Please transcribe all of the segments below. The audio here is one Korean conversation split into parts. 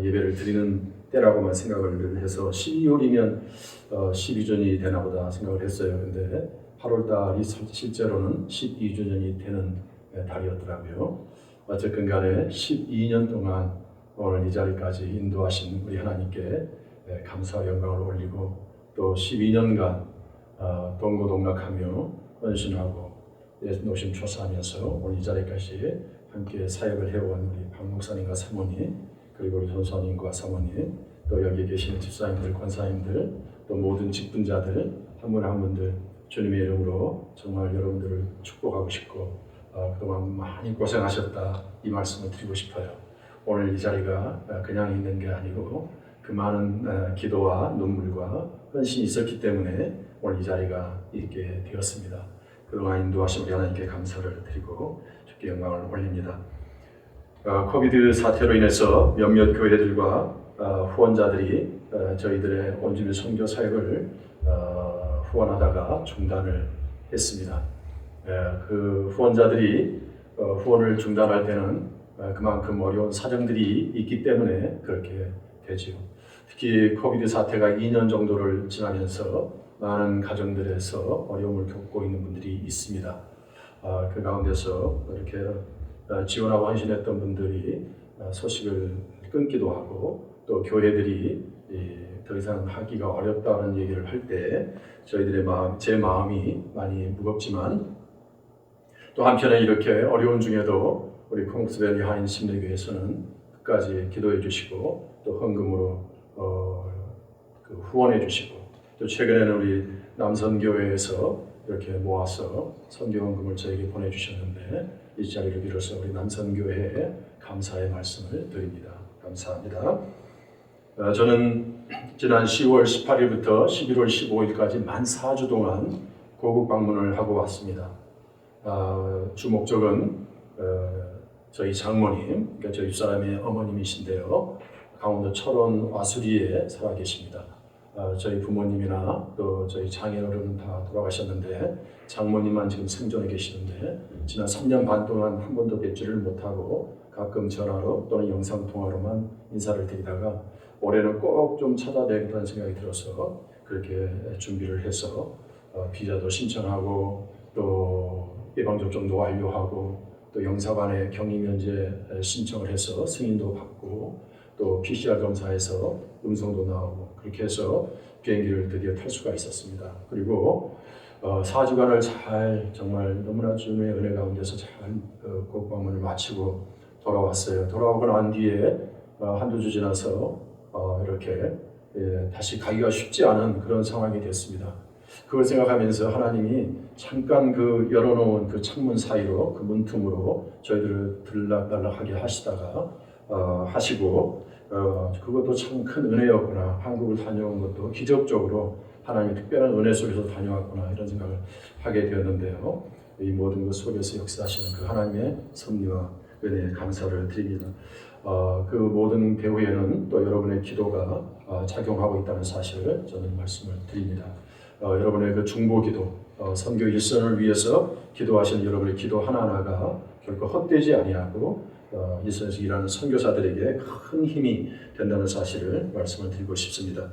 예배를 드리는 때라고만 생각을 해서 12월이면 12주년이 되나 보다 생각을 했어요. 근데 8월달이 실제로는 12주년이 되는 달이었더라고요. 어쨌든 간에 12년 동안 오늘 이 자리까지 인도하신 우리 하나님께 감사와 영광을 올리고 또 12년간 동고동락하며 헌신하고 노심초사하면서 오늘 이 자리까지 함께 사역을 해온 우리 박 목사님과 사모님, 그리고 우리 전사님과 사모님, 또 여기 계시는 집사님들, 권사님들, 또 모든 직분자들 한 분 한 분들 주님의 이름으로 정말 여러분들을 축복하고 싶고 그동안 많이 고생하셨다 이 말씀을 드리고 싶어요. 오늘 이 자리가 그냥 있는 게 아니고 그 많은 기도와 눈물과 헌신이 있었기 때문에 오늘 이 자리가 있게 되었습니다. 그동안 인도하신 우리 하나님께 감사를 드리고 주께 영광을 올립니다. 코비드 사태로 인해서 몇몇 교회들과 후원자들이 저희들의 온주민 선교 사역을 후원하다가 중단을 했습니다. 그 후원자들이 후원을 중단할 때는 그만큼 어려운 사정들이 있기 때문에 그렇게 되지요. 특히 코비드 사태가 2년 정도를 지나면서 많은 가정들에서 어려움을 겪고 있는 분들이 있습니다. 그 가운데서 이렇게 지원하고 헌신했던 분들이 소식을 끊기도 하고 또 교회들이 더 이상 하기가 어렵다는 얘기를 할 때 저희들의 제 마음이 많이 무겁지만 또 한편에 이렇게 어려운 중에도 우리 콩스밸리 한인 심리교회에서는 끝까지 기도해 주시고 또 헌금으로 후원해 주시고 또 최근에는 우리 남선교회에서 이렇게 모아서 선교헌금을 저에게 보내주셨는데 이 자리를 빌어서 우리 남선교회에 감사의 말씀을 드립니다. 감사합니다. 저는 지난 10월 18일부터 11월 15일까지 만 4주 동안 고국 방문을 하고 왔습니다. 주 목적은 저희 장모님, 그러니까 저희 집사람의 어머님이신데요. 강원도 철원 와수리에 살아 계십니다. 저희 부모님이나 또 저희 장인어른은 다 돌아가셨는데 장모님만 지금 생존해 계시는데 지난 3년 반 동안 한 번도 뵙지를 못하고 가끔 전화로 또는 영상통화로만 인사를 드리다가 올해는 꼭 좀 찾아뵈겠다는 생각이 들어서 그렇게 준비를 해서 비자도 신청하고 또 예방접종도 완료하고 또 영사관에 격리면제 신청을 해서 승인도 받고 또 PCR 검사에서 음성도 나오고 그렇게 해서 비행기를 드디어 탈 수가 있었습니다. 그리고 4주간을 잘 정말 너무나 주님의 은혜 가운데서 잘 고국 방문을 마치고 돌아왔어요. 돌아오고 난 뒤에 한두 주 지나서 이렇게 다시 가기가 쉽지 않은 그런 상황이 됐습니다. 그걸 생각하면서 하나님이 잠깐 그 열어놓은 그 창문 사이로 그 문틈으로 저희들을 들락날락하게 하시다가 하시고 그것도 참 큰 은혜였구나. 한국을 다녀온 것도 기적적으로 하나님의 특별한 은혜 속에서 다녀왔구나 이런 생각을 하게 되었는데요. 이 모든 것 속에서 역사하시는 그 하나님의 섭리와 은혜에 감사를 드립니다. 그 모든 배후에는 또 여러분의 기도가 작용하고 있다는 사실을 저는 말씀을 드립니다. 여러분의 그 중보기도, 선교 일선을 위해서 기도하시는 여러분의 기도 하나하나가 결코 헛되지 아니하고 일선에서 일하는 선교사들에게 큰 힘이 된다는 사실을 말씀을 드리고 싶습니다.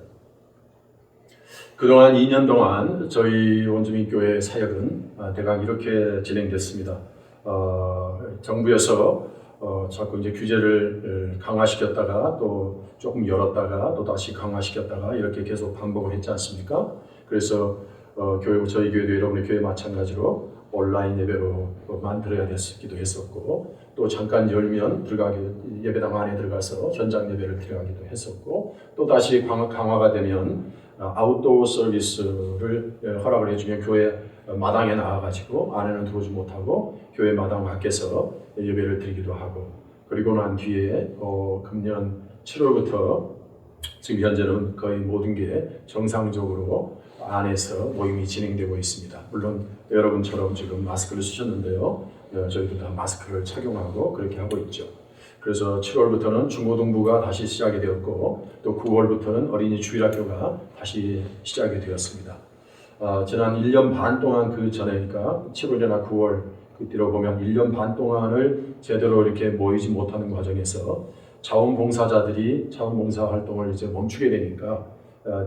그동안 2년 동안 저희 원주민교회 사역은 대강 이렇게 진행됐습니다. 정부에서 자꾸 이제 규제를 강화시켰다가 또 조금 열었다가 또 다시 강화시켰다가 이렇게 계속 반복을 했지 않습니까? 그래서 저희 교회도 여러분의 교회 마찬가지로 온라인 예배로 만들어야 됐기도 했었고 또 잠깐 열면 예배당 안에 들어가서 현장 예배를 드려가기도 했었고 또 다시 강화가 되면 아웃도어 서비스를 허락을 해주면 교회 마당에 나와가지고 안에는 들어오지 못하고 교회 마당 밖에서 예배를 드리기도 하고 그리고 난 뒤에 금년 7월부터 지금 현재는 거의 모든 게 정상적으로 안에서 모임이 진행되고 있습니다. 물론 여러분처럼 지금 마스크를 쓰셨는데요. 저희도 다 마스크를 착용하고 그렇게 하고 있죠. 그래서 7월부터는 중고등부가 다시 시작이 되었고 또 9월부터는 어린이 주일학교가 다시 시작이 되었습니다. 지난 1년 반 동안 그 전에니까 7월이나 9월 그때로 보면 1년 반 동안을 제대로 이렇게 모이지 못하는 과정에서 자원봉사자들이 자원봉사 활동을 이제 멈추게 되니까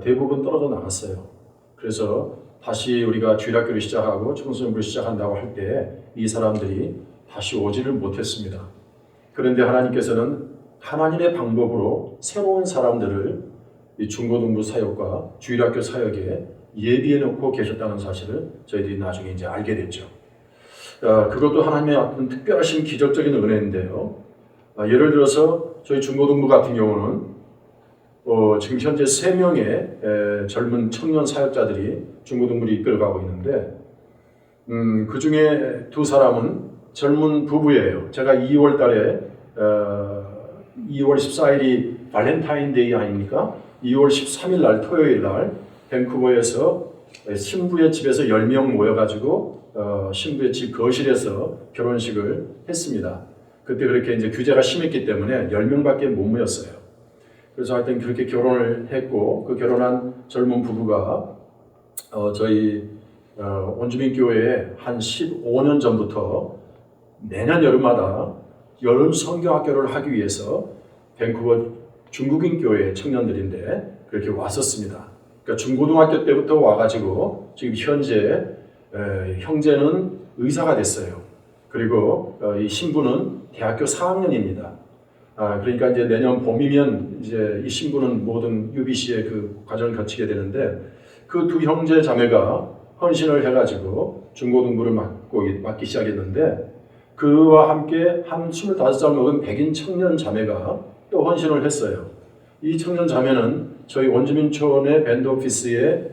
대부분 떨어져 나갔어요. 그래서 다시 우리가 주일학교를 시작하고 청소년부를 시작한다고 할 때 이 사람들이 다시 오지를 못했습니다. 그런데 하나님께서는 하나님의 방법으로 새로운 사람들을 이 중고등부 사역과 주일학교 사역에 예비해 놓고 계셨다는 사실을 저희들이 나중에 이제 알게 됐죠. 그것도 하나님의 어떤 특별하신 기적적인 은혜인데요. 예를 들어서 저희 중고등부 같은 경우는 지금 현재 3명의 젊은 청년 사역자들이 중고등부를 이끌어가고 있는데 그 중에 2사람은 젊은 부부예요. 제가 2월 달에 2월 14일이 발렌타인데이 아닙니까? 2월 13일 날 토요일 날 밴쿠버에서 신부의 집에서 10명 모여가지고 신부의 집 거실에서 결혼식을 했습니다. 그때 그렇게 이제 규제가 심했기 때문에 10명밖에 못 모였어요. 그래서 하여튼 그렇게 결혼을 했고 그 결혼한 젊은 부부가 저희 원주민교회에 한 15년 전부터 매년 여름마다 여름 성경학교를 하기 위해서 밴쿠버 중국인 교회 청년들인데 그렇게 왔었습니다. 그러니까 중고등학교 때부터 와가지고 지금 현재 형제는 의사가 됐어요. 그리고 이 신부는 대학교 4학년입니다. 그러니까 이제 내년 봄이면 이제 이 신부는 모든 UBC의 그 과정을 거치게 되는데 그 2 형제 자매가 헌신을 해가지고 중고등부를 맡기 시작했는데 그와 함께 한 25살 먹은 백인 청년 자매가 또 헌신을 했어요. 이 청년 자매는 저희 원주민촌의 밴드 오피스에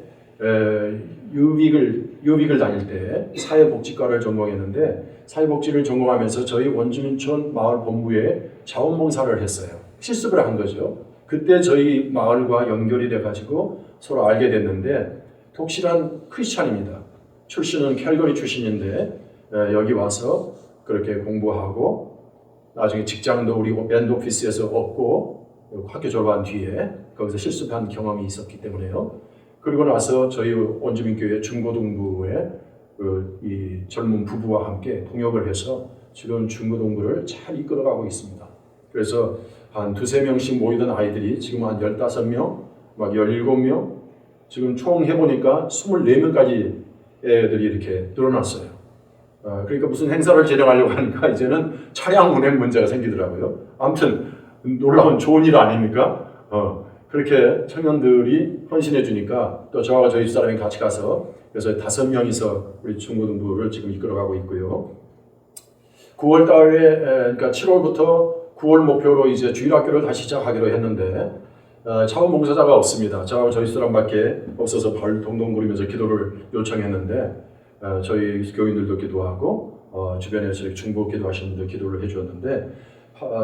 유빅을 다닐 때 사회복지과를 전공했는데 사회복지를 전공하면서 저희 원주민촌 마을 본부에 자원봉사를 했어요. 실습을 한 거죠. 그때 저희 마을과 연결이 돼가지고 서로 알게 됐는데 독실한 크리스찬입니다. 출신은 캘거리 출신인데 여기 와서 그렇게 공부하고 나중에 직장도 우리 밴드 오피스에서 얻고 학교 졸업한 뒤에 거기서 실습한 경험이 있었기 때문에요. 그리고 나서 저희 원주민교회 중고등부에 이 젊은 부부와 함께 동역을 해서 지금 중고등부를 잘 이끌어가고 있습니다. 그래서 한 2-3명씩 모이던 아이들이 지금 한 15명, 막 17명, 지금 총 해보니까 24명까지 애들이 이렇게 늘어났어요. 그러니까 무슨 행사를 진행하려고 하니까 이제는 차량 운행 문제가 생기더라고요. 아무튼 놀라운 좋은 일 아닙니까? 그렇게 청년들이 헌신해 주니까 또 저와 저희 집사람이 같이 가서 그래서 5명이서 우리 중고등부를 지금 이끌어가고 있고요. 9월 달에 그러니까 7월부터 9월 목표로 이제 주일학교를 다시 시작하기로 했는데 자원봉사자가 없습니다. 저하고 저희 사람밖에 없어서 발 동동 구르면서 기도를 요청했는데 저희 교인들도 기도하고 주변에서 중보 기도하시는 분들 기도를 해주었는데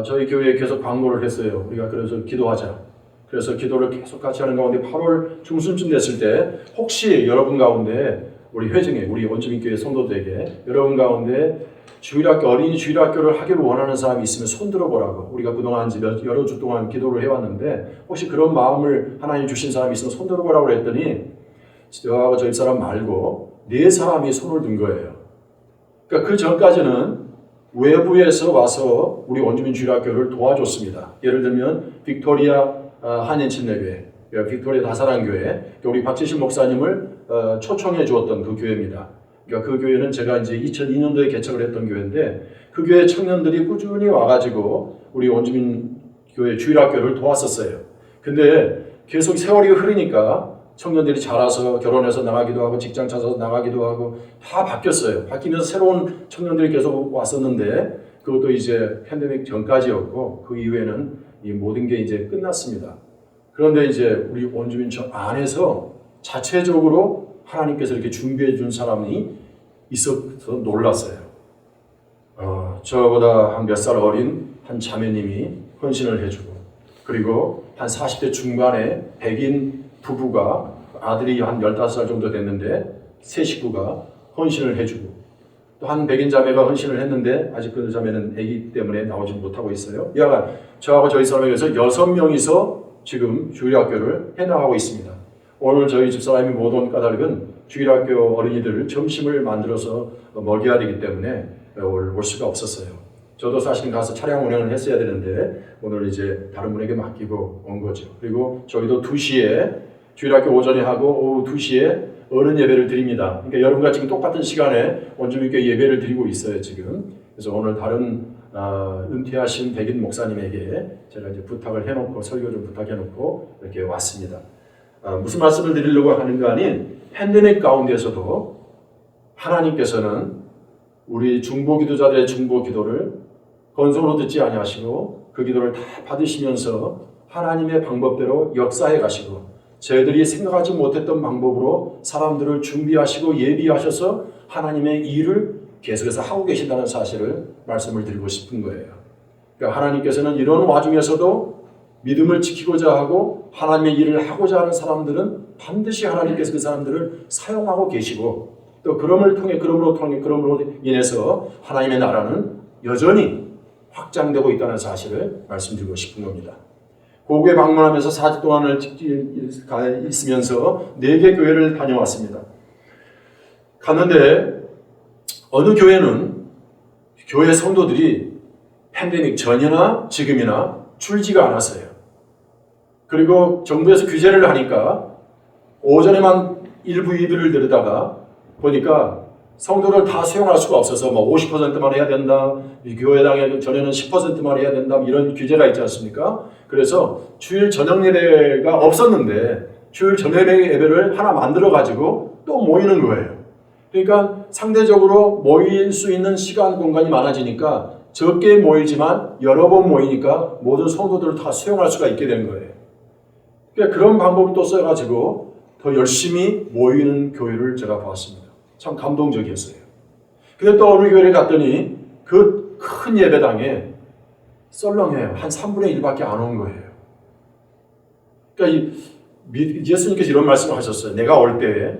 저희 교회에 계속 광고를 했어요. 우리가 그래서 기도하자. 그래서 기도를 계속 같이 하는 가운데 8월 중순쯤 됐을 때 혹시 여러분 가운데 우리 회중에 우리 원주민교회 성도들에게 여러분 가운데 주일학교 어린이 주일학교를 하기를 원하는 사람이 있으면 손 들어보라고 우리가 그동안 여러 주 동안 기도를 해왔는데 혹시 그런 마음을 하나님 주신 사람이 있으면 손 들어보라고 그랬더니 저하고 저희 사람 말고 4사람이 손을 든 거예요. 그러니까 그 전까지는 외부에서 와서 우리 원주민 주일학교를 도와줬습니다. 예를 들면 빅토리아 한인침례교회, 빅토리아 다사랑교회, 우리 박지신 목사님을 초청해 주었던 그 교회입니다. 그러니까 그 교회는 제가 이제 2002년도에 개척을 했던 교회인데 그 교회 청년들이 꾸준히 와가지고 우리 원주민 교회 주일학교를 도왔었어요. 근데 계속 세월이 흐르니까 청년들이 자라서 결혼해서 나가기도 하고 직장 찾아서 나가기도 하고 다 바뀌었어요. 바뀌면서 새로운 청년들이 계속 왔었는데 그것도 이제 팬데믹 전까지였고 그 이후에는 이 모든 게 이제 끝났습니다. 그런데 이제 우리 원주민촌 안에서 자체적으로 하나님께서 이렇게 준비해 준 사람이 있어서 놀랐어요. 저보다 한 몇 살 어린 한 자매님이 헌신을 해주고 그리고 한 40대 중반의 백인 부부가 아들이 한 15살 정도 됐는데 세 식구가 헌신을 해주고 또 한 백인 자매가 헌신을 했는데 아직 그 자매는 아기 때문에 나오지 못하고 있어요. 여하간 저하고 저희 사람에게서 6명이서 지금 주일학교를 해나가고 있습니다. 오늘 저희 집사람이 못 온 까닭은 주일학교 어린이들 점심을 만들어서 먹여야 되기 때문에 올 수가 없었어요. 저도 사실은 가서 차량 운행을 했어야 되는데 오늘 이제 다른 분에게 맡기고 온 거죠. 그리고 저희도 2시에 주일학교 오전에 하고 오후 2시에 어른 예배를 드립니다. 그러니까 여러분과 지금 똑같은 시간에 원주민교회 예배를 드리고 있어요 지금. 그래서 오늘 다른 은퇴하신 백인 목사님에게 제가 이제 부탁을 해놓고 설교 좀 부탁해놓고 이렇게 왔습니다. 무슨 말씀을 드리려고 하는가 하니 팬데믹 가운데서도 하나님께서는 우리 중보 기도자들의 중보 기도를 건성으로 듣지 아니하시고 그 기도를 다 받으시면서 하나님의 방법대로 역사해 가시고 저희들이 생각하지 못했던 방법으로 사람들을 준비하시고 예비하셔서 하나님의 일을 계속해서 하고 계신다는 사실을 말씀을 드리고 싶은 거예요. 그러니까 하나님께서는 이런 와중에서도 믿음을 지키고자 하고 하나님의 일을 하고자 하는 사람들은 반드시 하나님께서 그 사람들을 사용하고 계시고 또 그럼으로 인해서 하나님의 나라는 여전히 확장되고 있다는 사실을 말씀드리고 싶은 겁니다. 고국에 방문하면서 4주 동안을 있으면서 4개 교회를 다녀왔습니다. 갔는데 어느 교회는 교회 성도들이 팬데믹 전이나 지금이나 줄지가 않았어요. 그리고 정부에서 규제를 하니까 오전에만 일부 예배를 드리다가 보니까 성도를 다 수용할 수가 없어서 50%만 해야 된다. 이 교회당에 전에는 10%만 해야 된다. 이런 규제가 있지 않습니까? 그래서 주일 저녁 예배가 없었는데 주일 저녁 예배를 하나 만들어 가지고 또 모이는 거예요. 그러니까 상대적으로 모일 수 있는 시간 공간이 많아지니까 적게 모이지만 여러 번 모이니까 모든 성도들을 다 수용할 수가 있게 되는 거예요. 그러니까 그런 방법을 또 써가지고 더 열심히 모이는 교회를 제가 봤습니다. 참 감동적이었어요. 근데 또 어느 교회를 갔더니 그 큰 예배당에 썰렁해요. 한 3분의 1밖에 안 온 거예요. 그러니까 예수님께서 이런 말씀을 하셨어요. 내가 올 때에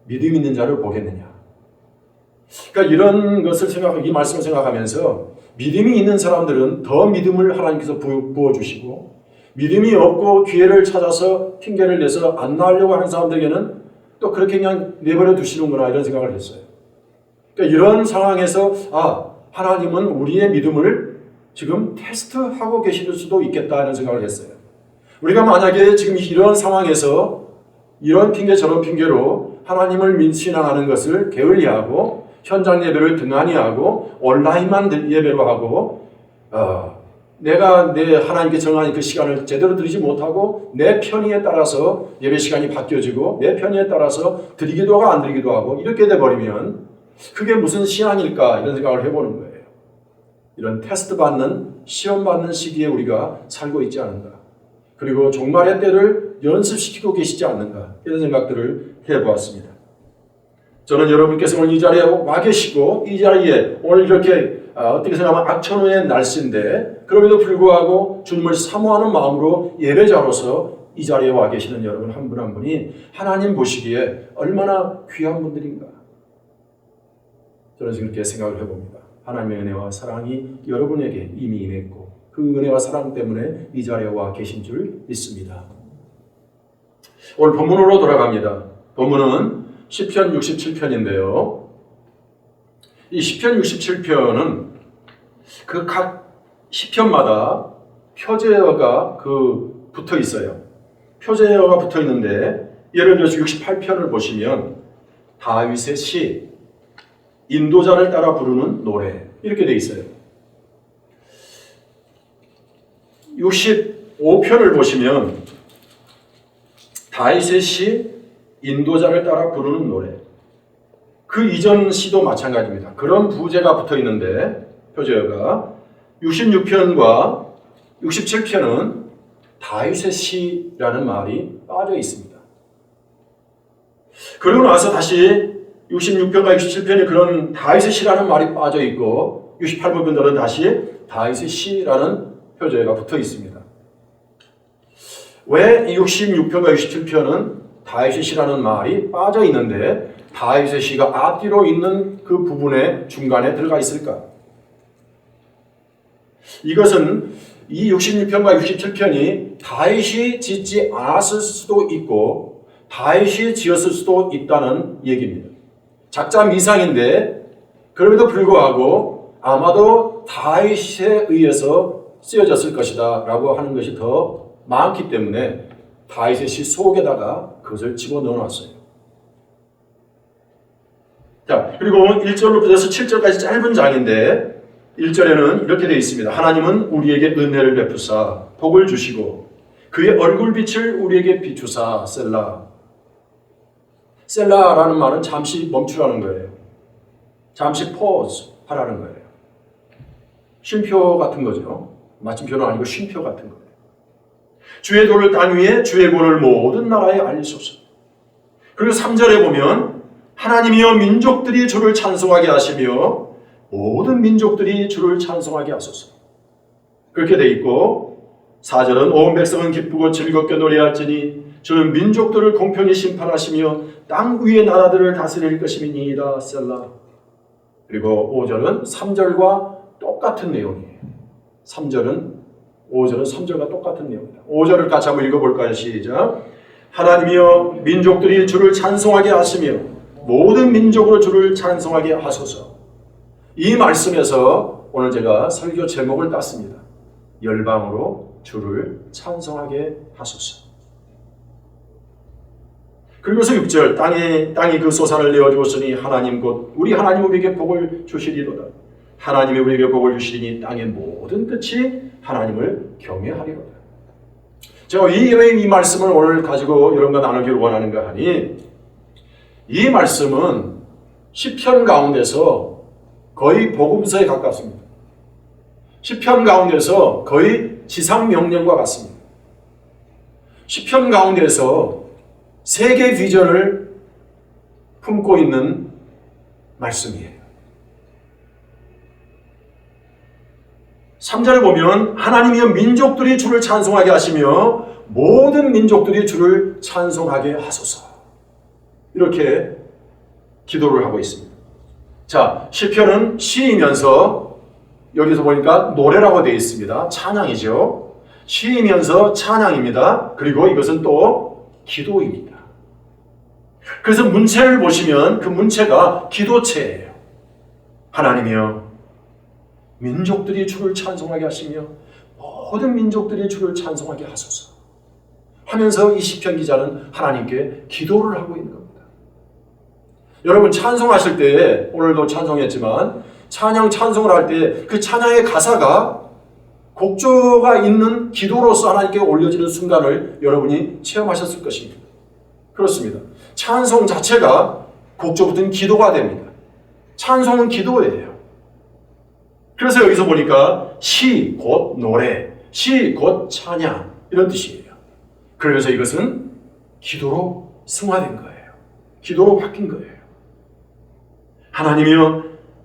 믿음 있는 자를 보겠느냐. 그러니까 이런 것을 이 말씀을 생각하면서 믿음이 있는 사람들은 더 믿음을 하나님께서 부어주시고 믿음이 없고 기회를 찾아서 핑계를 내서 안 나으려고 하는 사람들에게는 또 그렇게 그냥 내버려 두시는구나 이런 생각을 했어요. 그러니까 이런 상황에서 하나님은 우리의 믿음을 지금 테스트하고 계실 수도 있겠다 이런 생각을 했어요. 우리가 만약에 지금 이런 상황에서 이런 핑계 저런 핑계로 하나님을 신앙하는 것을 게을리하고 현장 예배를 등한히 하고 온라인만 예배로 하고 내가 내 하나님께 정한 그 시간을 제대로 드리지 못하고 내 편의에 따라서 예배 시간이 바뀌어지고 내 편의에 따라서 드리기도 하고 안 드리기도 하고 이렇게 돼버리면 그게 무슨 신앙일까 이런 생각을 해보는 거예요. 이런 테스트 받는 시험 받는 시기에 우리가 살고 있지 않은가. 그리고 종말의 때를 연습시키고 계시지 않는가 이런 생각들을 해보았습니다. 저는 여러분께서 오늘 이 자리에 와 계시고 이 자리에 오늘 이렇게 어떻게 생각하면 악천후의 날씨인데 그럼에도 불구하고 주님을 사모하는 마음으로 예배자로서 이 자리에 와 계시는 여러분 한 분 한 분이 하나님 보시기에 얼마나 귀한 분들인가. 저는 그렇게 생각을 해봅니다. 하나님의 은혜와 사랑이 여러분에게 이미 임했고 그 은혜와 사랑 때문에 이 자리에 와 계신 줄 믿습니다. 오늘 본문으로 돌아갑니다. 본문은 시편 67편인데요. 이 시편 67편은 그 각 시편마다 표제어가 붙어 있어요. 표제어가 붙어 있는데 예를 들어서 68편을 보시면 다윗의 시, 인도자를 따라 부르는 노래 이렇게 돼 있어요. 65편을 보시면 다윗의 시, 인도자를 따라 부르는 노래. 그 이전 시도 마찬가지입니다. 그런 부제가 붙어 있는데 표제어가 66편과 67편은 다윗의 시라는 말이 빠져 있습니다. 그러고 나서 다시 66편과 67편이 그런 다윗의 시라는 말이 빠져 있고 68편들은 다시 다윗의 시라는 표제가 붙어 있습니다. 왜 66편과 67편은 다윗의 시라는 말이 빠져 있는데 다윗의 시가 앞뒤로 있는 그 부분의 중간에 들어가 있을까? 이것은 이 66편과 67편이 다윗이 짓지 않았을 수도 있고 다윗이 지었을 수도 있다는 얘기입니다. 작자 미상인데 그럼에도 불구하고 아마도 할수록 다윗에 의해서 쓰여졌을 것이다 라고 하는 것이 더 많기 때문에 다윗의 시 속에다가 그것을 집어넣어 놨어요. 자, 그리고 1절로부터 7절까지 짧은 장인데 1절에는 이렇게 되어 있습니다. 하나님은 우리에게 은혜를 베푸사 복을 주시고 그의 얼굴빛을 우리에게 비추사. 셀라. 셀라라는 말은 잠시 멈추라는 거예요. 잠시 pause 하라는 거예요. 쉼표 같은 거죠. 마침표는 아니고 쉼표 같은 거예요. 주의 도를 땅 위에 주의 권을 모든 나라에 알리소서. 그리고 3절에 보면 하나님이여 민족들이 주를 찬송하게 하시며 모든 민족들이 주를 찬송하게 하소서. 그렇게 돼 있고 4절은 온 백성은 기쁘고 즐겁게 노래할지니 주는 민족들을 공평히 심판하시며 땅 위의 나라들을 다스릴 것임이니이다. 셀라. 그리고 5절은 3절과 똑같은 내용이에요. 5절은 3절과 똑같은 내용입니다. 5절을 같이 한번 읽어볼까요? 시작. 하나님이여 민족들이 주를 찬송하게 하시며 모든 민족으로 주를 찬송하게 하소서. 이 말씀에서 오늘 제가 설교 제목을 땄습니다. 열방으로 주를 찬송하게 하소서. 그리고서 6절 땅이 그 소산을 내어주었으니 하나님 곧 우리 하나님 우리에게 복을 주시리로다. 하나님이 우리에게 복을 주시리니 땅의 모든 끝이 하나님을 경외하리로다. 제가 이 말씀을 오늘 가지고 여러분과 나누기를 원하는가 하니 이 말씀은 시편 가운데서 거의 복음서에 가깝습니다. 시편 가운데서 거의 지상명령과 같습니다. 시편 가운데서 세계 비전을 품고 있는 말씀이에요. 3절에 보면 하나님이여 민족들이 주를 찬송하게 하시며 모든 민족들이 주를 찬송하게 하소서. 이렇게 기도를 하고 있습니다. 자, 시편은 시이면서 여기서 보니까 노래라고 되어 있습니다. 찬양이죠. 시이면서 찬양입니다. 그리고 이것은 또 기도입니다. 그래서 문체를 보시면 그 문체가 기도체예요. 하나님이여 민족들이 주를 찬송하게 하시며 모든 민족들이 주를 찬송하게 하소서 하면서 이 시편 기자는 하나님께 기도를 하고 있는 겁니다. 여러분 찬송하실 때 오늘도 찬송했지만 찬송을 할 때 그 찬양의 가사가 곡조가 있는 기도로서 하나님께 올려지는 순간을 여러분이 체험하셨을 것입니다. 그렇습니다. 찬송 자체가 곡조부터는 기도가 됩니다. 찬송은 기도예요. 그래서 여기서 보니까 시 곧 노래, 시 곧 찬양 이런 뜻이에요. 그래서 이것은 기도로 승화된 거예요. 기도로 바뀐 거예요. 하나님이여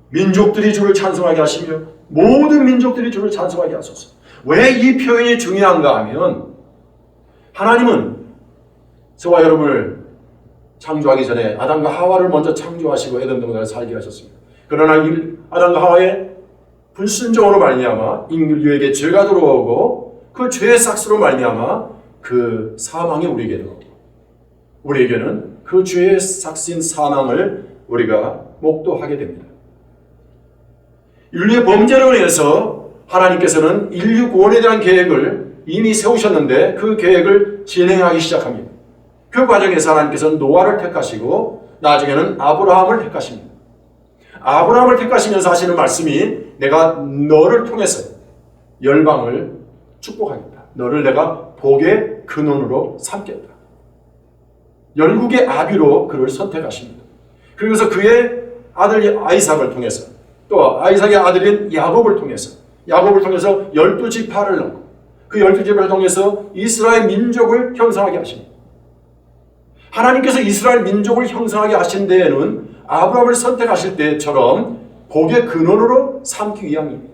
민족들이 주를 찬송하게 하시며 모든 민족들이 주를 찬송하게 하소서. 왜 이 표현이 중요한가 하면 하나님은 저와 여러분을 창조하기 전에 아담과 하와를 먼저 창조하시고 에덴 동산에 살게 하셨습니다. 그러나 아담과 하와의 불순종으로 말미암아 인류에게 죄가 들어오고 그 죄의 삭스로 말미암아 그 사망이 우리에게 들어오고 우리에게는 그 죄의 삭신 사망을 우리가 목도하게 됩니다. 인류의 범죄로 인해서 하나님께서는 인류 구원에 대한 계획을 이미 세우셨는데 그 계획을 진행하기 시작합니다. 그 과정에서 하나님께서는 노아를 택하시고 나중에는 아브라함을 택하십니다. 아브라함을 택하시면서 하시는 말씀이 내가 너를 통해서 열방을 축복하겠다. 너를 내가 복의 근원으로 삼겠다. 열국의 아비로 그를 선택하십니다. 그래서 그의 아들 아이삭을 통해서 또 아이삭의 아들인 야곱을 통해서 12지파를 낳고 그 12지파를 통해서 이스라엘 민족을 형성하게 하십니다. 하나님께서 이스라엘 민족을 형성하게 하신 데에는 아브라함을 선택하실 때처럼 복의 근원으로 삼기 위함입니다.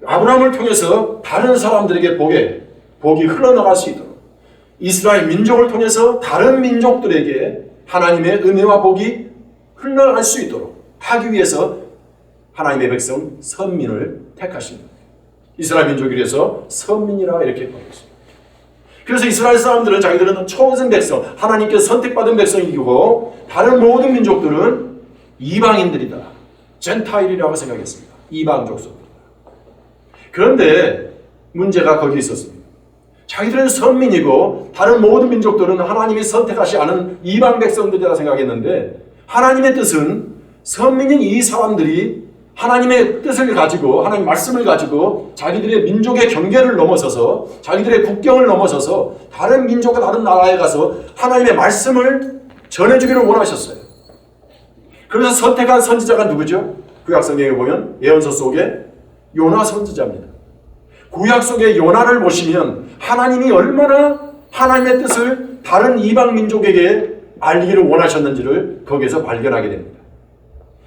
아브라함을 통해서 다른 사람들에게 복이 흘러나갈 수 있도록 이스라엘 민족을 통해서 다른 민족들에게 하나님의 은혜와 복이 흘러갈 수 있도록 하기 위해서 하나님의 백성 선민을 택하십니다. 이스라엘 민족에 대해서 선민이라 이렇게 부르겠습니다. 그래서 이스라엘 사람들은 자기들은 초선 백성, 하나님께서 선택받은 백성이고 다른 모든 민족들은 이방인들이다. 젠타일이라고 생각했습니다. 이방 족속입니다. 그런데 문제가 거기 있었습니다. 자기들은 선민이고 다른 모든 민족들은 하나님이 선택하지 않은 이방 백성들이라 생각했는데 하나님의 뜻은 선민인 이 사람들이 하나님의 뜻을 가지고 하나님 말씀을 가지고 자기들의 민족의 경계를 넘어서서 자기들의 국경을 넘어서서 다른 민족과 다른 나라에 가서 하나님의 말씀을 전해주기를 원하셨어요. 그래서 선택한 선지자가 누구죠? 구약 성경에 보면 예언서 속에 요나 선지자입니다. 구약 속의 요나를 보시면 하나님이 얼마나 하나님의 뜻을 다른 이방 민족에게 알리기를 원하셨는지를 거기에서 발견하게 됩니다.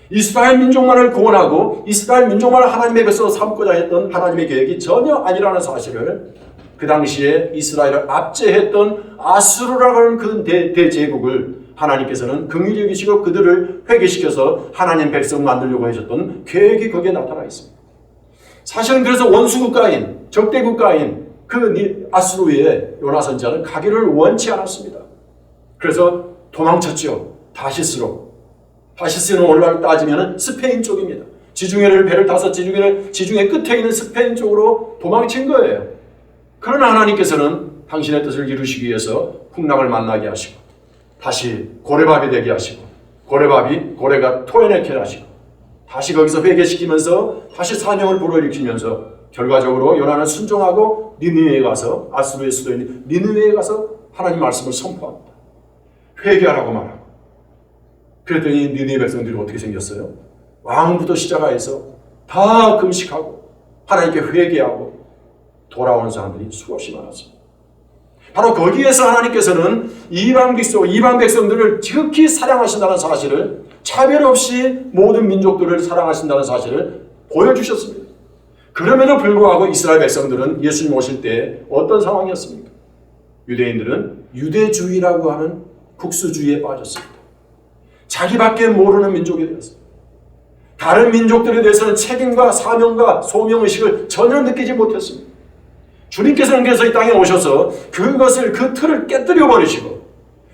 이스라엘 민족만을 구원하고 이스라엘 민족만을 하나님의 백성으로 삼고자 했던 하나님의 계획이 전혀 아니라는 사실을 그 당시에 이스라엘을 압제했던 아수르라고 하는 그 대제국을 하나님께서는 긍휼히 여기시고 그들을 회개시켜서 하나님 백성 만들려고 하셨던 계획이 거기에 나타나 있습니다. 사실은 그래서 원수국가인 적대국가인 그 아수르의 요나 선지자는 가기를 원치 않았습니다. 그래서 도망쳤죠. 다시스로. 다시스는 오늘날 따지면 스페인 쪽입니다. 지중해를 배를 타서 지중해 끝에 있는 스페인 쪽으로 도망친 거예요. 그러나 하나님께서는 당신의 뜻을 이루시기 위해서 풍랑을 만나게 하시고 다시 고레밥이 되게 하시고 고레가 토해내게 하시고 다시 거기서 회개시키면서 다시 사명을 불어일으키면서 결과적으로 요나는 순종하고 니느웨에 가서 아수르의 수도인 니느웨에 가서 하나님 말씀을 선포합니다. 회개하라고 말하고 그랬더니 니느웨 백성들이 어떻게 생겼어요? 왕부터 시작해서 다 금식하고 하나님께 회개하고 돌아오는 사람들이 수없이 많았습니다. 바로 거기에서 하나님께서는 이방 백성들을 지극히 사랑하신다는 사실을 차별 없이 모든 민족들을 사랑하신다는 사실을 보여주셨습니다. 그럼에도 불구하고 이스라엘 백성들은 예수님 오실 때 어떤 상황이었습니까? 유대인들은 유대주의라고 하는 국수주의에 빠졌습니다. 자기밖에 모르는 민족이 되었습니다. 다른 민족들에 대해서는 책임과 사명과 소명의식을 전혀 느끼지 못했습니다. 주님께서는 그래서 이 땅에 오셔서 그 틀을 깨뜨려 버리시고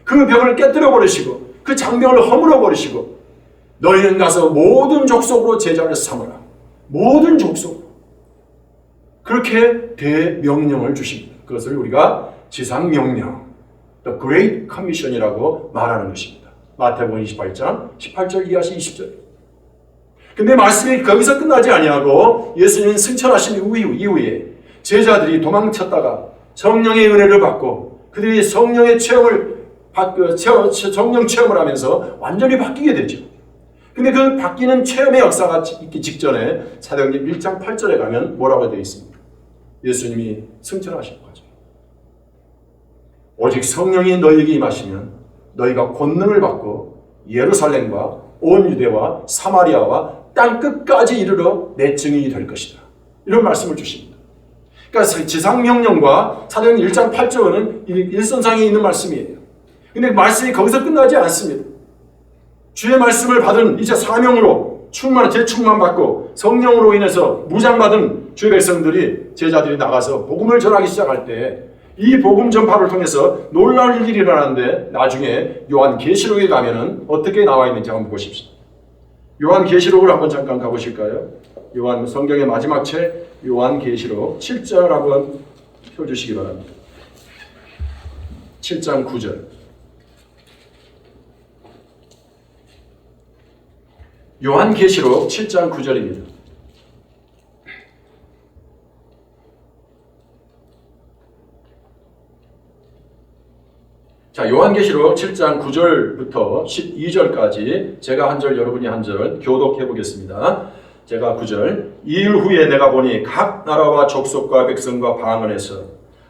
그 벽을 깨뜨려 버리시고 그 장벽을 허물어 버리시고 너희는 가서 모든 족속으로 제자를 삼으라. 모든 족속으로. 그렇게 대명령을 주십니다. 그것을 우리가 지상명령, The Great Commission이라고 말하는 것입니다. 마태복음 28장 18절 이하시 20절. 근데 말씀이 거기서 끝나지 아니하고 예수님은 승천하신 이후에 제자들이 도망쳤다가 성령의 은혜를 받고 그들이 성령 체험을 하면서 완전히 바뀌게 되죠. 근데 그 바뀌는 체험의 역사가 있기 직전에 사도행전 1장 8절에 가면 뭐라고 되어 있습니까? 예수님이 승천하신 거죠. 오직 성령이 너희에게 임하시면 너희가 권능을 받고 예루살렘과 온 유대와 사마리아와 땅 끝까지 이르러 내 증인이 될 것이다. 이런 말씀을 주십니다. 그러니까 지상명령과 사도행전 1장 8절은 일선상에 있는 말씀이에요. 근데 말씀이 거기서 끝나지 않습니다. 주의 말씀을 받은 이제 사명으로 재충만 받고 성령으로 인해서 무장받은 주의 백성들이 제자들이 나가서 복음을 전하기 시작할 때 이 복음 전파를 통해서 놀라울 일이 일어나는데 나중에 요한계시록에 가면은 어떻게 나와 있는지 한번 보십시오. 요한계시록을 한번 잠깐 가보실까요? 성경의 마지막 책 요한계시록 7절 한번 펴주시기 바랍니다. 7장 9절. 요한계시록 7장 9절입니다. 자, 요한계시록 7장 9절부터 12절까지 제가 한 절, 여러분이 한 절 교독해 보겠습니다. 제가 9절. 이일 후에 내가 보니 각 나라와 족속과 백성과 방언에서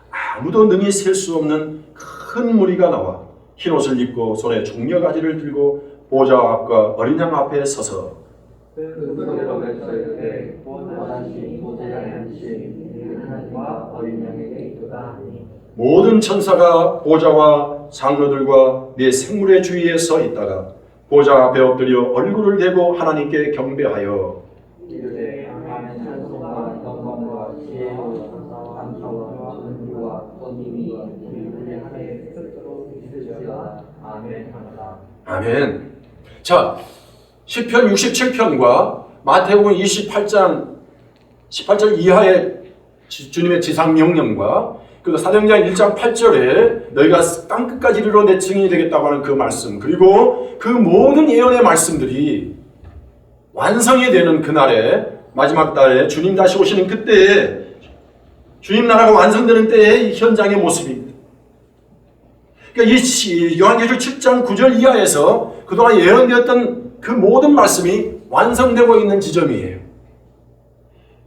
아무도 능히 셀 수 없는 큰 무리가 나와 흰옷을 입고 손에 종려가지를 들고 보좌 앞과 어린 양 앞에 서서 모든 천사가 보좌와 장로들과 네 생물의 주위에 서 있다가 보좌 앞에 엎드려 얼굴을 대고 하나님께 경배하여 아멘. 자, 시편 67편과 마태복음 28장 18절 이하의 주님의 지상 명령과 그리고 사도행전 1장 8절에 너희가 땅끝까지 이르러 내 증인이 되겠다고 하는 그 말씀, 그리고 그 모든 예언의 말씀들이 완성이 되는 그날에, 마지막 달에 주님 다시 오시는 그때에, 주님 나라가 완성되는 때의 현장의 모습입니다. 그러니까 이 요한계시록 7장 9절 이하에서 그동안 예언되었던 그 모든 말씀이 완성되고 있는 지점이에요.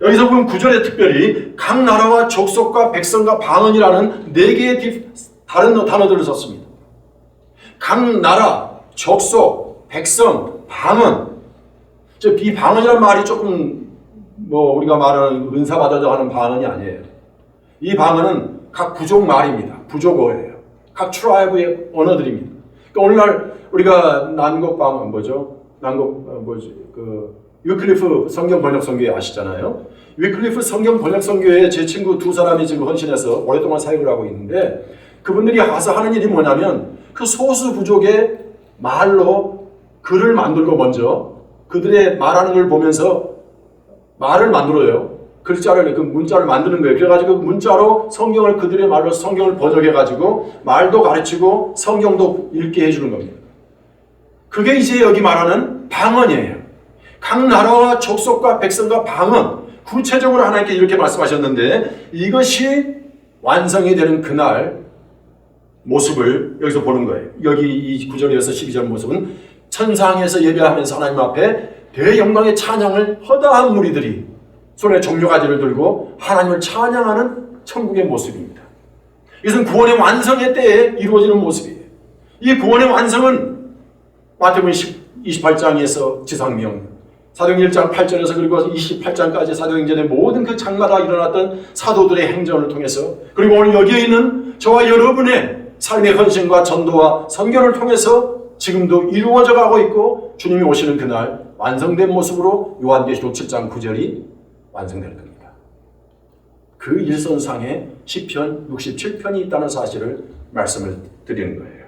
여기서 보면 9절에 특별히 각 나라와 족속과 백성과 방언이라는 4개의 다른 단어들을 썼습니다. 각 나라, 족속, 백성, 방언. 이 방언이라는 말이 조금 우리가 말하는 은사받아서 하는 방언이 아니에요. 이 방언은 각 부족 말입니다. 부족어예요. 각 트라이브의 언어들입니다. 그러니까 오늘날 우리가 난곡 방언 위클리프 성경 번역 선교회 아시잖아요. 위클리프 성경 번역 선교회에 제 친구 2사람이 지금 헌신해서 오랫동안 사역을 하고 있는데, 그분들이 가서 하는 일이 뭐냐면 그 소수 부족의 말로 글을 만들고 먼저 그들의 말하는 걸 보면서 말을 만들어요. 글자를, 그 문자를 만드는 거예요. 그래가지고 문자로 성경을, 그들의 말로 성경을 번역해가지고 말도 가르치고 성경도 읽게 해주는 겁니다. 그게 이제 여기 말하는 방언이에요. 각 나라와 족속과 백성과 방언, 구체적으로 하나님께 이렇게 말씀하셨는데, 이것이 완성이 되는 그날 모습을 여기서 보는 거예요. 여기 이 9절에서 12절 모습은 천상에서 예배하면서 하나님 앞에 대영광의 찬양을 허다한 무리들이 손에 종려가지를 들고 하나님을 찬양하는 천국의 모습입니다. 이것은 구원의 완성의 때에 이루어지는 모습이에요. 이 구원의 완성은 마태복음 28장에서 지상명, 사도행전 1장 8절에서 그리고 28장까지 사도행전의 모든 그 장마다 일어났던 사도들의 행전을 통해서, 그리고 오늘 여기에 있는 저와 여러분의 삶의 헌신과 전도와 선교를 통해서 지금도 이루어져 가고 있고, 주님이 오시는 그날 완성된 모습으로 요한계시록 7장 9절이 완성될 겁니다. 그 일선상에 시편 67편이 있다는 사실을 말씀을 드리는 거예요.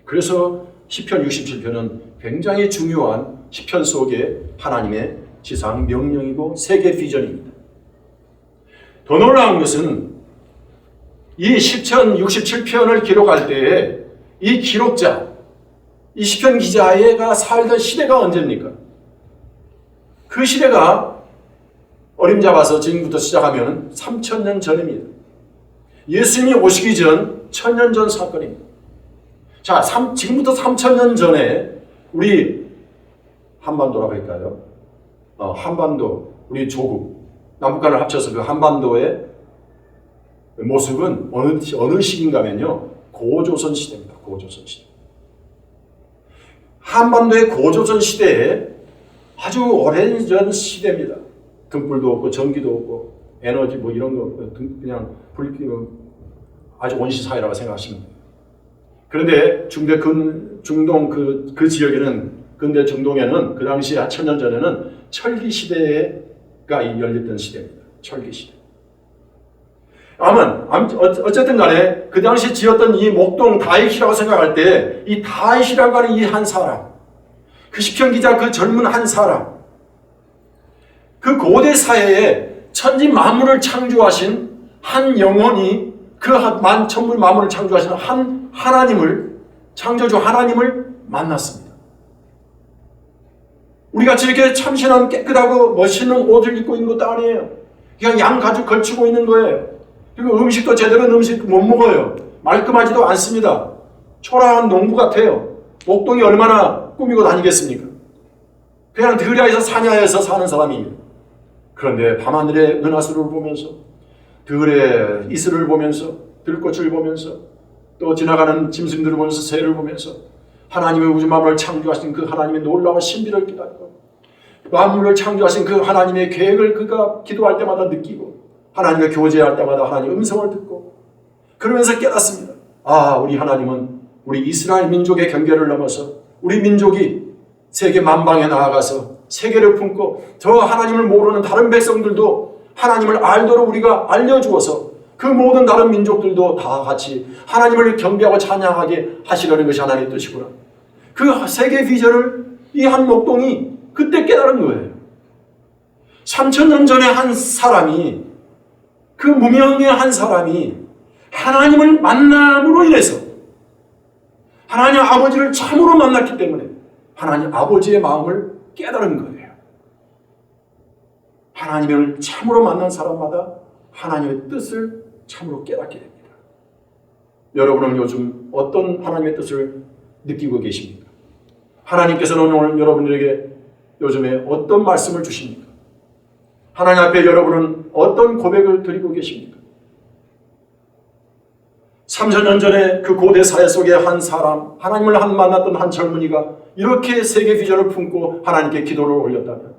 그래서 시편 67편은 굉장히 중요한 시편 속의 하나님의 지상 명령이고 세계 비전입니다. 더 놀라운 것은 이 시편 67편을 기록할 때에 이 기록자, 이 시편 기자가 살던 시대가 언제입니까? 그 시대가 어림잡아서 지금부터 시작하면 3000년 전입니다. 예수님이 오시기 전 1000년 전 사건입니다. 자, 지금부터 3000년 전에 우리 한반도라고 할까요? 한반도, 우리 조국, 남북한을 합쳐서 그 한반도의 모습은 어느 시기인가면요, 고조선 시대입니다. 고조선 시대. 한반도의 고조선 시대에 아주 오래전 시대입니다. 등불도 없고 전기도 없고 에너지 이런 거 그냥 아주 원시 사회라고 생각하시면 돼요. 그런데 중동 그 지역에는, 근대 중동에는 그 당시 한 1000년 전에는 철기 시대가 열렸던 시대입니다. 철기 시대. 어쨌든 간에 그 당시 지었던 이 목동 다윗이라고 생각할 때, 이 다윗이라고 하는 이 한 사람, 그 시편 기자 그 젊은 한 사람, 그 고대 사회에 천지 만물을 창조하신 한 영혼이 그 만천물 만물을 창조하신 한 하나님을, 창조주 하나님을 만났습니다. 우리같이 이렇게 참신한 깨끗하고 멋있는 옷을 입고 있는 것도 아니에요. 그냥 양 가죽 걸치고 있는 거예요. 그리고 음식도 제대로 음식 못 먹어요. 말끔하지도 않습니다. 초라한 농부 같아요. 목동이 얼마나 꾸미고 다니겠습니까? 그냥 드라에서 사냐에서 사는 사람입니다. 그런데 밤하늘의 은하수를 보면서, 들의 이슬을 보면서, 들꽃을 보면서, 또 지나가는 짐승들을 보면서, 새를 보면서 하나님의 우주 만물을 창조하신 그 하나님의 놀라운 신비를 깨닫고, 만물을 창조하신 그 하나님의 계획을 그가 기도할 때마다 느끼고, 하나님과 교제할 때마다 하나님의 음성을 듣고, 그러면서 깨닫습니다. 아, 우리 하나님은 우리 이스라엘 민족의 경계를 넘어서 우리 민족이 세계 만방에 나아가서 세계를 품고 저 하나님을 모르는 다른 백성들도 하나님을 알도록 우리가 알려주어서 그 모든 다른 민족들도 다 같이 하나님을 경배하고 찬양하게 하시려는 것이 하나님의 뜻이구나. 그 세계 비전을 이 한 목동이 그때 깨달은 거예요. 3000년 전에 한 사람이, 그 무명의 한 사람이 하나님을 만남으로 인해서 하나님 아버지를 참으로 만났기 때문에 하나님 아버지의 마음을 깨달은 거예요. 하나님을 참으로 만난 사람마다 하나님의 뜻을 참으로 깨닫게 됩니다. 여러분은 요즘 어떤 하나님의 뜻을 느끼고 계십니까? 하나님께서는 오늘 여러분들에게 요즘에 어떤 말씀을 주십니까? 하나님 앞에 여러분은 어떤 고백을 드리고 계십니까? 3000년 전에 그 고대 사회 속에 한 사람, 하나님을 만났던 한 젊은이가 이렇게 세계 비전을 품고 하나님께 기도를 올렸다면,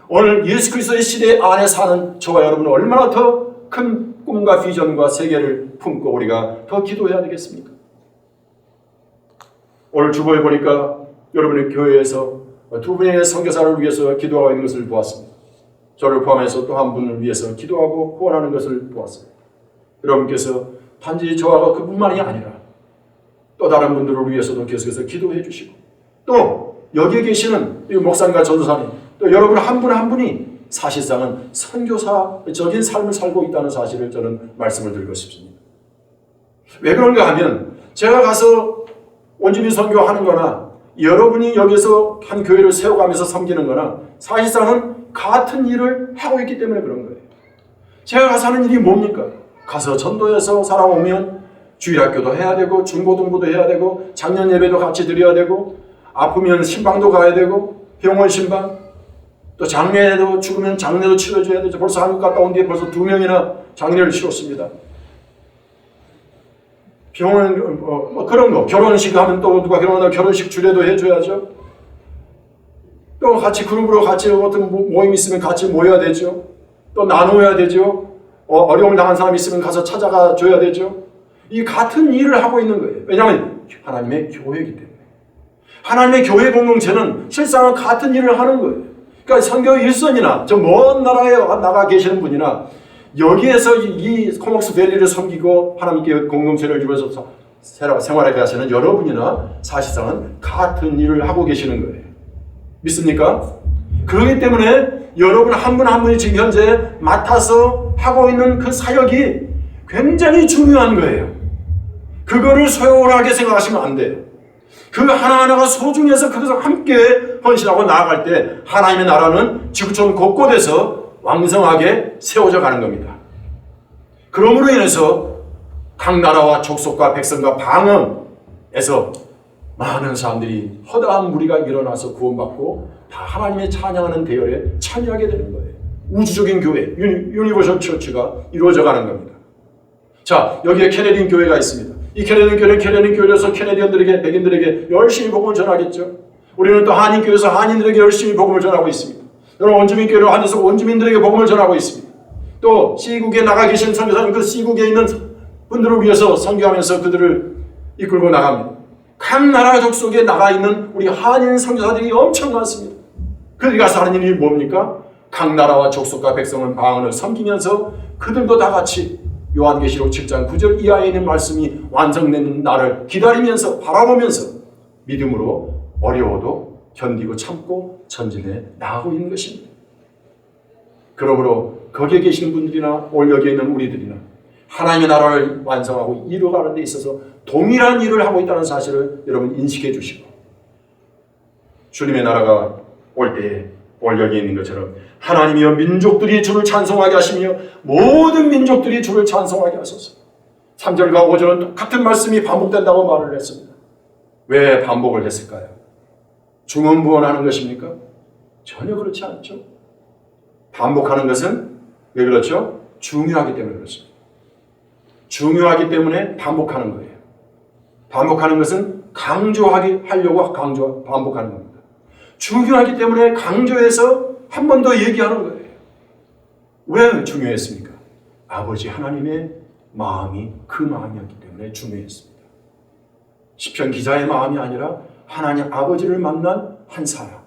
오늘 예수 그리스도의 시대 안에 사는 저와 여러분은 얼마나 더 큰 꿈과 비전과 세계를 품고 우리가 더 기도해야 되겠습니까? 오늘 주보에 보니까 여러분의 교회에서 두 분의 선교사를 위해서 기도하고 있는 것을 보았습니다. 저를 포함해서 또 한 분을 위해서 기도하고 후원하는 것을 보았습니다. 여러분께서 단지 저와 그뿐만이 아니라 또 다른 분들을 위해서도 계속해서 기도해 주시고, 또 여기에 계시는 목사님과 전도사님, 또 여러분 한 분 한 분이 사실상은 선교사적인 삶을 살고 있다는 사실을 저는 말씀을 드리고 싶습니다. 왜 그런가 하면, 제가 가서 온주민 선교하는 거나 여러분이 여기서 한 교회를 세워가면서 섬기는 거나 사실상은 같은 일을 하고 있기 때문에 그런 거예요. 제가 가서 하는 일이 뭡니까? 가서 전도해서 사람 오면 주일학교도 해야 되고, 중고등부도 해야 되고, 작년 예배도 같이 드려야 되고, 아프면 신방도 가야 되고, 병원 신방, 또 장례도 죽으면 장례도 치러줘야 되죠. 벌써 한국 갔다 온 뒤에 벌써 2명이나 장례를 치렀습니다. 병원, 그런 거, 결혼식 하면 또 누가 결혼하면 결혼식 주례도 해줘야죠. 또 같이 그룹으로 같이 어떤 모임 있으면 같이 모여야 되죠. 또 나눠야 되죠. 어려움을 당한 사람이 있으면 가서 찾아가 줘야 되죠. 이 같은 일을 하고 있는 거예요. 왜냐하면 하나님의 교회이기 때문에. 하나님의 교회 공동체는 실상은 같은 일을 하는 거예요. 그러니까 선교 일선이나 저 먼 나라에 나가 계시는 분이나 여기에서 이 코목스 밸리를 섬기고 하나님께 공동체를 이루어서 생활해 가시는 여러분이나 사실상은 같은 일을 하고 계시는 거예요. 믿습니까? 그렇기 때문에 여러분 한 분 한 분이 지금 현재 맡아서 하고 있는 그 사역이 굉장히 중요한 거예요. 그거를 소홀하게 생각하시면 안 돼요. 그 하나하나가 소중해서 그것을 함께 헌신하고 나아갈 때 하나님의 나라는 지구촌 곳곳에서 왕성하게 세워져 가는 겁니다. 그러므로 인해서 각 나라와 족속과 백성과 방언에서 많은 사람들이 허다한 무리가 일어나서 구원받고 다 하나님의 찬양하는 대열에 참여하게 되는 거예요. 우주적인 교회, 유니버셜 처치가 이루어져 가는 겁니다. 자, 여기에 캐네디언 교회가 있습니다. 이 캐네디언 교회는 캐네디언 교회에서 캐네디언들에게, 백인들에게 열심히 복음을 전하겠죠. 우리는 또 한인 교회에서 한인들에게 열심히 복음을 전하고 있습니다. 여러분 원주민 교회로 앉아서 원주민들에게 복음을 전하고 있습니다. 또 C국에 나가 계신 선교사님, 그 C국에 있는 분들을 위해서 선교하면서 그들을 이끌고 나갑니다. 각 나라 족속에 나가 있는 우리 한인 선교사들이 엄청 많습니다. 그들이 가서 하는 일이 뭡니까? 각 나라와 족속과 백성은 방언을 섬기면서 그들도 다 같이 요한계시록 7장 9절 이하에 있는 말씀이 완성되는 날을 기다리면서 바라보면서 믿음으로 어려워도 견디고 참고 전진해 나가고 있는 것입니다. 그러므로 거기에 계시는 분들이나 올 여기에 있는 우리들이나 하나님의 나라를 완성하고 이루어가는 데 있어서 동일한 일을 하고 있다는 사실을 여러분 인식해 주시고, 주님의 나라가 올 때에 올 여기에 있는 것처럼 하나님이여 민족들이 주를 찬송하게 하시며 모든 민족들이 주를 찬송하게 하소서. 3절과 5절은 똑같은 말씀이 반복된다고 말을 했습니다. 왜 반복을 했을까요? 중언부언하는 것입니까? 전혀 그렇지 않죠. 반복하는 것은 왜 그렇죠? 중요하기 때문에 그렇습니다. 중요하기 때문에 반복하는 거예요. 반복하는 것은 하려고 반복하는 겁니다. 중요하기 때문에 강조해서 한 번 더 얘기하는 거예요. 왜 중요했습니까? 아버지 하나님의 마음이 그 마음이었기 때문에 중요했습니다. 시편 기자의 마음이 아니라 하나님 아버지를 만난 한 사람,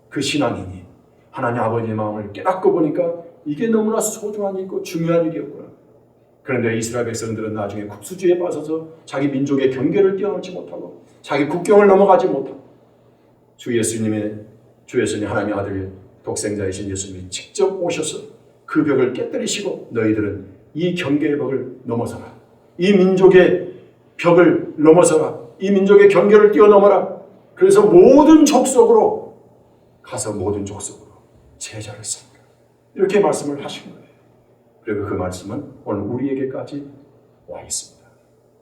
그 신앙인이 하나님 아버지의 마음을 깨닫고 보니까 이게 너무나 소중한 일이고 중요한 일이었구나. 그런데 이스라엘 백성들은 나중에 국수주의에 빠져서 자기 민족의 경계를 뛰어넘지 못하고 자기 국경을 넘어가지 못하고 주 예수님 하나님의 아들 독생자이신 예수님이 직접 오셔서 그 벽을 깨뜨리시고 너희들은 이 경계의 벽을 넘어서라. 이 민족의 벽을 넘어서라. 이 민족의 경계를 뛰어넘어라. 그래서 모든 족속으로 가서 모든 족속으로 제자를 삼으라. 이렇게 말씀을 하신 거예요. 그리고 그 말씀은 오늘 우리에게까지 와 있습니다.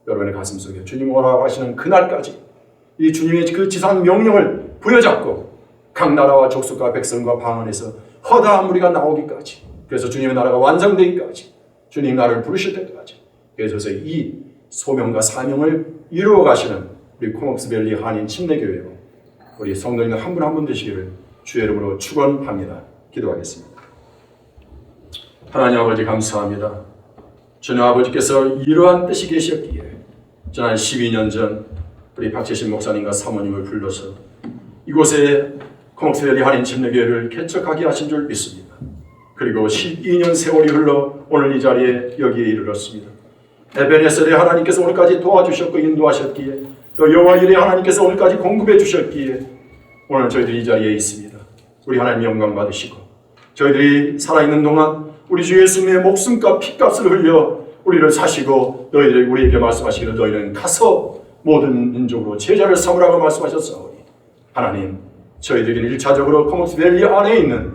여러분의 가슴 속에 주님 오라고 하시는 그날까지 이 주님의 그 지상 명령을 부여잡고 각 나라와 족속과 백성과 방 안에서 허다한 무리가 나오기까지, 그래서 주님의 나라가 완성되기까지, 주님 나라를 부르실 때까지, 그래서 이 소명과 사명을 이루어 가시는 우리 코먹스밸리 한인 침례교회로 우리 성도님들 한 분 한 분 되시기를 주의 이름으로 축원합니다. 기도하겠습니다. 하나님 아버지 감사합니다. 주님 아버지께서 이러한 뜻이 계셨기에 지난 12년 전 우리 박재신 목사님과 사모님을 불러서 이곳에 코먹스밸리 한인 침례교회를 개척하게 하신 줄 믿습니다. 그리고 12년 세월이 흘러 오늘 이 자리에 여기에 이르렀습니다. 에베네셀의 하나님께서 오늘까지 도와주셨고 인도하셨기에, 또 여호와 일의 하나님께서 오늘까지 공급해 주셨기에 오늘 저희들이 이 자리에 있습니다. 우리 하나님 영광 받으시고, 저희들이 살아있는 동안 우리 주 예수님의 목숨과 피값을 흘려 우리를 사시고 너희들이 우리에게 말씀하시기를 너희는 가서 모든 민족으로 제자를 삼으라고 말씀하셨사오니, 하나님 저희들이 1차적으로 코먹스밸리 안에 있는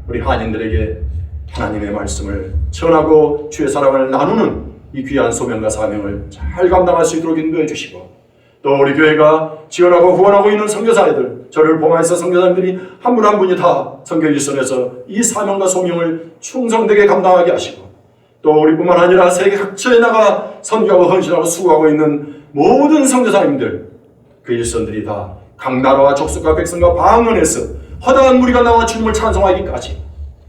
우리 한인들에게 하나님의 말씀을 전하고 주의 사랑을 나누는 이 귀한 소명과 사명을 잘 감당할 수 있도록 인도해 주시고, 또 우리 교회가 지원하고 후원하고 있는 선교사님들, 저를 포함해서 선교사님들이 한 분 한 분이 다 선교 일선에서 이 사명과 소명을 충성되게 감당하게 하시고, 또 우리뿐만 아니라 세계 각처에 나가 선교하고 헌신하고 수고하고 있는 모든 선교사님들, 그 일선들이 다 각 나라와 족속과 백성과 방언에서 허다한 무리가 나와 주님을 찬송하기까지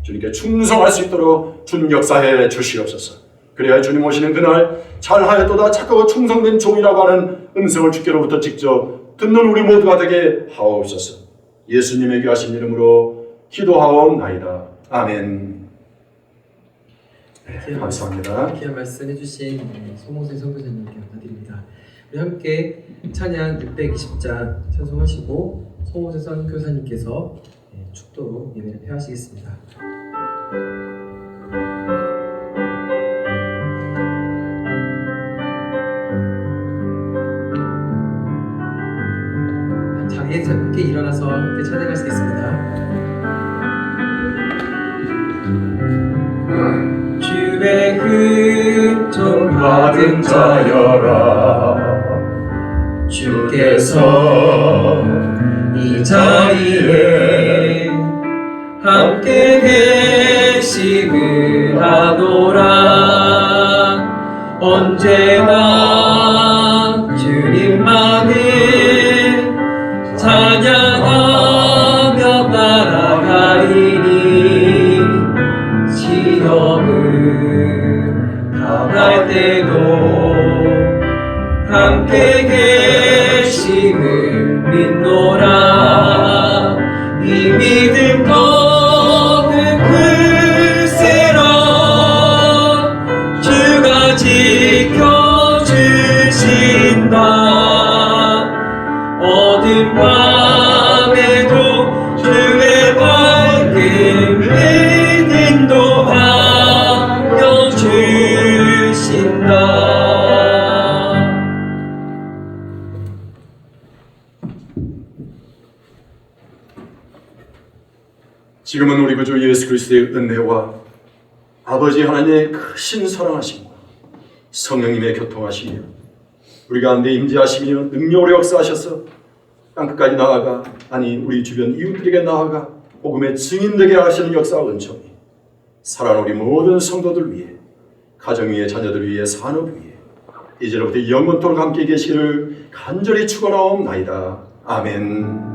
주님께 충성할 수 있도록 주님 역사해 주시옵소서. 그래야 주님 오시는 그날 잘하였도다 착하고 충성된 종이라고 하는 음성을 주께로부터 직접 듣는 우리 모두가 되게 하옵소서. 예수님의 귀하신 이름으로 기도하옵나이다. 아멘. 네, 감사합니다. 귀한 말씀 해주신 송홍생 선교사님께 감사드립니다. 우리 함께 찬양 620장 찬송하시고 송홍생 선교사님께서 축도로 예배를 폐하시겠습니다. 자리에서 함께 일어나서 함께 찬양하시겠습니다. 주의 은총 받은 자여라, 주께서 이 자리에 함께 계심을 하노라. 언제나 주님만을 찬양하며 따라가리니, 시험을 당할 때도 함께 계심을 믿노라. 이 믿음 거듭 글쎄라, 주가 지켜주신다. 어둠 밤에도 주의 밝음을 인도하여 주신다. 지금은 우리 구주 예수 그리스도의 은혜와 아버지 하나님의 크신 사랑하심과 성령님의 교통하심이 우리 가운데 임재하시며 능력으로 역사하셔서 땅끝까지 나아가, 아니 우리 주변 이웃들에게 나아가 복음의 증인되게 하시는 역사와 은총이 살아온 우리 모든 성도들 위해, 가정 위에, 자녀들 위해, 산업 위에 이제로부터 영원토록 함께 계시기를 간절히 축원하옵나이다. 아멘.